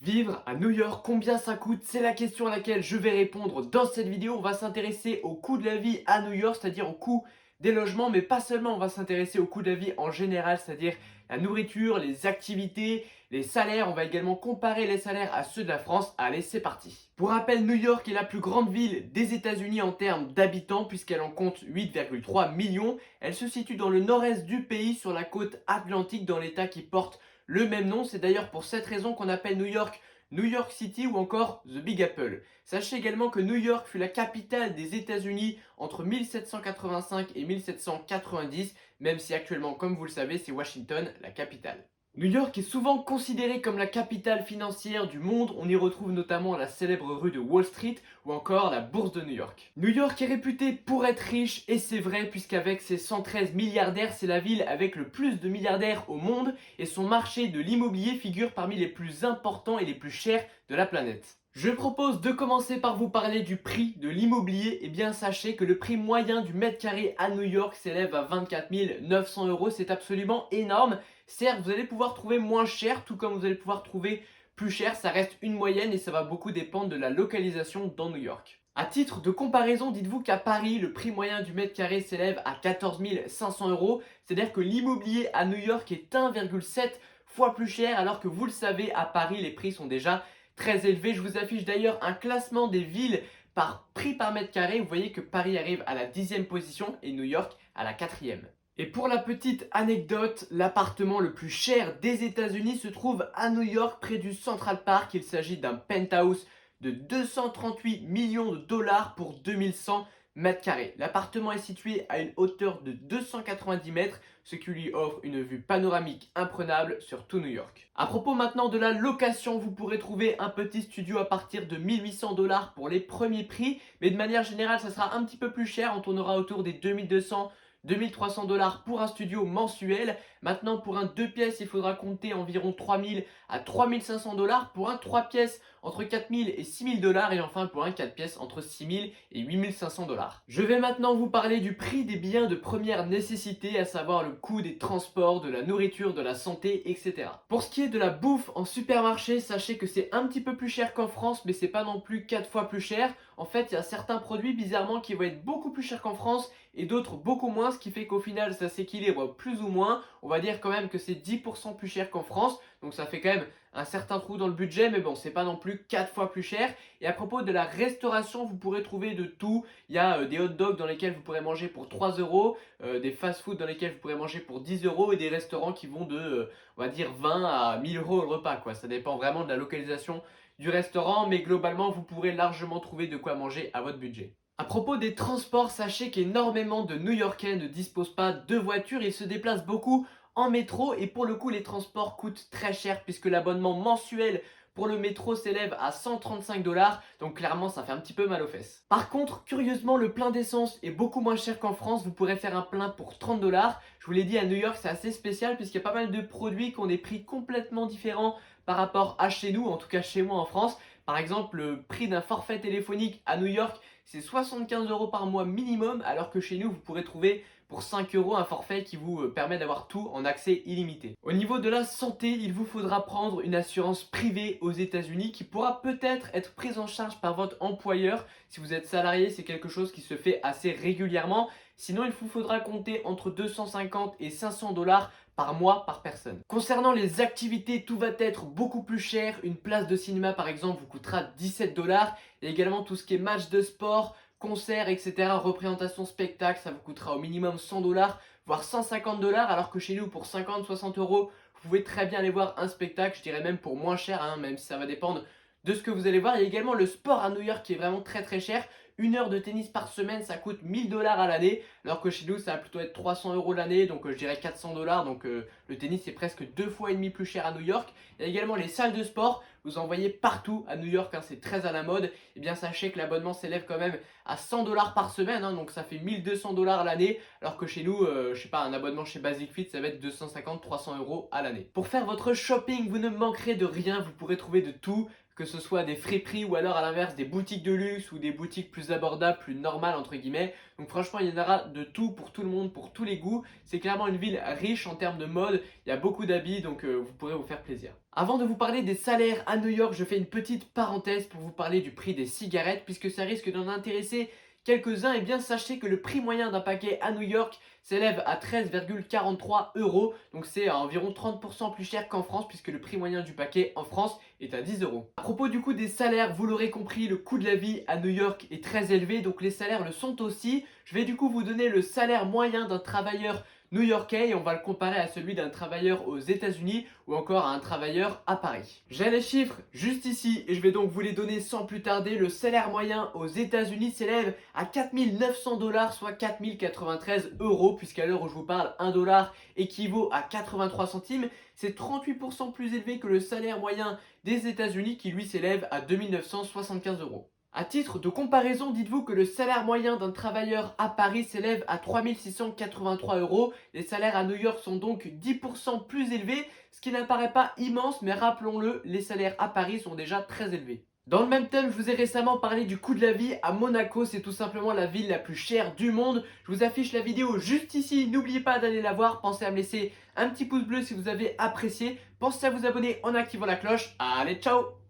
Vivre à New York, combien ça coûte? C'est la question à laquelle je vais répondre dans cette vidéo. On va s'intéresser au coût de la vie à New York, c'est-à-dire au coût des logements, mais pas seulement, on va s'intéresser au coût de la vie en général, c'est-à-dire la nourriture, les activités, les salaires. On va également comparer les salaires à ceux de la France. Allez, c'est parti. Pour rappel, New York est la plus grande ville des États-Unis en termes d'habitants, puisqu'elle en compte 8,3 millions. Elle se situe dans le nord-est du pays, sur la côte atlantique, dans l'État qui porte le même nom. C'est d'ailleurs pour cette raison qu'on appelle New York New York City ou encore The Big Apple. Sachez également que New York fut la capitale des États-Unis entre 1785 et 1790, même si actuellement, comme vous le savez, c'est Washington la capitale. New York est souvent considérée comme la capitale financière du monde. On y retrouve notamment la célèbre rue de Wall Street ou encore la bourse de New York. New York est réputée pour être riche, et c'est vrai, puisqu'avec ses 113 milliardaires, c'est la ville avec le plus de milliardaires au monde, et son marché de l'immobilier figure parmi les plus importants et les plus chers de la planète. Je propose de commencer par vous parler du prix de l'immobilier. Et bien sachez que le prix moyen du mètre carré à New York s'élève à 24 900 euros. C'est absolument énorme. Certes, vous allez pouvoir trouver moins cher, tout comme vous allez pouvoir trouver plus cher. Ça reste une moyenne et ça va beaucoup dépendre de la localisation dans New York. À titre de comparaison, dites-vous qu'à Paris, le prix moyen du mètre carré s'élève à 14 500 euros. C'est-à-dire que l'immobilier à New York est 1,7 fois plus cher, alors que vous le savez, à Paris, les prix sont déjà très élevé. Je vous affiche d'ailleurs un classement des villes par prix par mètre carré. Vous voyez que Paris arrive à la 10e position et New York à la 4e. Et pour la petite anecdote, l'appartement le plus cher des États-Unis se trouve à New York, près du Central Park. Il s'agit d'un penthouse de 238 millions de dollars pour 2100 mètres carrés. L'appartement est situé à une hauteur de 290 mètres, ce qui lui offre une vue panoramique imprenable sur tout New York. À propos maintenant de la location, vous pourrez trouver un petit studio à partir de 1800 dollars pour les premiers prix, mais de manière générale, ça sera un petit peu plus cher. On tournera autour des 2200 2300 dollars pour un studio mensuel. Maintenant, pour un 2 pièces, il faudra compter environ 3000 à 3500 dollars. Pour un 3 pièces, entre 4000 et 6000 dollars. Et enfin, pour un 4 pièces, entre 6000 et 8500 dollars. Je vais maintenant vous parler du prix des biens de première nécessité, à savoir le coût des transports, de la nourriture, de la santé, etc. Pour ce qui est de la bouffe en supermarché, sachez que c'est un petit peu plus cher qu'en France, mais c'est pas non plus 4 fois plus cher. En fait, il y a certains produits bizarrement qui vont être beaucoup plus chers qu'en France et d'autres beaucoup moins, ce qui fait qu'au final ça s'équilibre plus ou moins. On va dire quand même que c'est 10% plus cher qu'en France, donc ça fait quand même un certain trou dans le budget, mais bon, c'est pas non plus 4 fois plus cher. Et à propos de la restauration, vous pourrez trouver de tout. Il y a des hot dogs dans lesquels vous pourrez manger pour 3 euros, des fast-food dans lesquels vous pourrez manger pour 10 euros, et des restaurants qui vont de, on va dire, 20 à 1000 euros le repas, quoi. Ça dépend vraiment de la localisation du restaurant, mais globalement, vous pourrez largement trouver de quoi manger à votre budget. À propos des transports, sachez qu'énormément de New-Yorkais ne disposent pas de voiture. Ils se déplacent beaucoup en métro, et pour le coup, les transports coûtent très cher puisque l'abonnement mensuel pour le métro s'élève à 135 dollars, donc clairement ça fait un petit peu mal aux fesses. Par contre, curieusement, le plein d'essence est beaucoup moins cher qu'en France. Vous pourrez faire un plein pour 30 dollars. Je vous l'ai dit, à New York, c'est assez spécial puisqu'il y a pas mal de produits qui ont des prix complètement différents par rapport à chez nous, en tout cas chez moi en France. Par exemple, le prix d'un forfait téléphonique à New York, c'est 75 euros par mois minimum, alors que chez nous, vous pourrez trouver pour 5 euros un forfait qui vous permet d'avoir tout en accès illimité. Au niveau de la santé, il vous faudra prendre une assurance privée aux États-Unis qui pourra peut-être être prise en charge par votre employeur. Si vous êtes salarié, c'est quelque chose qui se fait assez régulièrement. Sinon, il vous faudra compter entre 250 et 500 dollars par mois par personne. Concernant les activités, tout va être beaucoup plus cher. Une place de cinéma par exemple vous coûtera 17 dollars. Et également tout ce qui est match de sport, concerts, etc. Représentation spectacle, ça vous coûtera au minimum 100 dollars, voire 150 dollars. Alors que chez nous, pour 50-60 euros, vous pouvez très bien aller voir un spectacle. Je dirais même pour moins cher, hein, même si ça va dépendre de ce que vous allez voir. Il y a également le sport à New York qui est vraiment très très cher. Une heure de tennis par semaine, ça coûte 1000 dollars à l'année, alors que chez nous, ça va plutôt être 300 euros l'année, donc je dirais 400 dollars. Donc le tennis, c'est presque 2 fois et demi plus cher à New York. Il y a également les salles de sport, vous en voyez partout à New York, hein, c'est très à la mode. Et bien sachez que l'abonnement s'élève quand même à 100 dollars par semaine, hein, donc ça fait 1200 dollars l'année, alors que chez nous, je sais pas, un abonnement chez Basic Fit, ça va être 250-300 euros à l'année. Pour faire votre shopping, vous ne manquerez de rien, vous pourrez trouver de tout, que ce soit des friperies ou alors à l'inverse des boutiques de luxe ou des boutiques plus plus abordable, plus normal entre guillemets. Donc franchement, il y en aura de tout pour tout le monde, pour tous les goûts. C'est clairement une ville riche en termes de mode. Il y a beaucoup d'habits, donc vous pourrez vous faire plaisir. Avant de vous parler des salaires à New York, je fais une petite parenthèse pour vous parler du prix des cigarettes, puisque ça risque d'en intéresser quelques-uns. Et bien sachez que le prix moyen d'un paquet à New York s'élève à 13,43 euros. Donc c'est à environ 30% plus cher qu'en France, puisque le prix moyen du paquet en France est à 10 euros. À propos du coût des salaires, vous l'aurez compris, le coût de la vie à New York est très élevé, donc les salaires le sont aussi. Je vais du coup vous donner le salaire moyen d'un travailleur new-yorkais et on va le comparer à celui d'un travailleur aux États-Unis ou encore à un travailleur à Paris. J'ai les chiffres juste ici et je vais donc vous les donner sans plus tarder. Le salaire moyen aux États-Unis s'élève à 4 900 $, soit 4 093 euros, puisqu'à l'heure où je vous parle, 1 dollar équivaut à 83 centimes. C'est 38% plus élevé que le salaire moyen des États-Unis qui lui s'élève à 2 975 euros. À titre de comparaison, dites-vous que le salaire moyen d'un travailleur à Paris s'élève à 3 683 euros. Les salaires à New York sont donc 10% plus élevés, ce qui n'apparaît pas immense, mais rappelons-le, les salaires à Paris sont déjà très élevés. Dans le même thème, je vous ai récemment parlé du coût de la vie à Monaco, c'est tout simplement la ville la plus chère du monde. Je vous affiche la vidéo juste ici, n'oubliez pas d'aller la voir, pensez à me laisser un petit pouce bleu si vous avez apprécié, pensez à vous abonner en activant la cloche. Allez, ciao!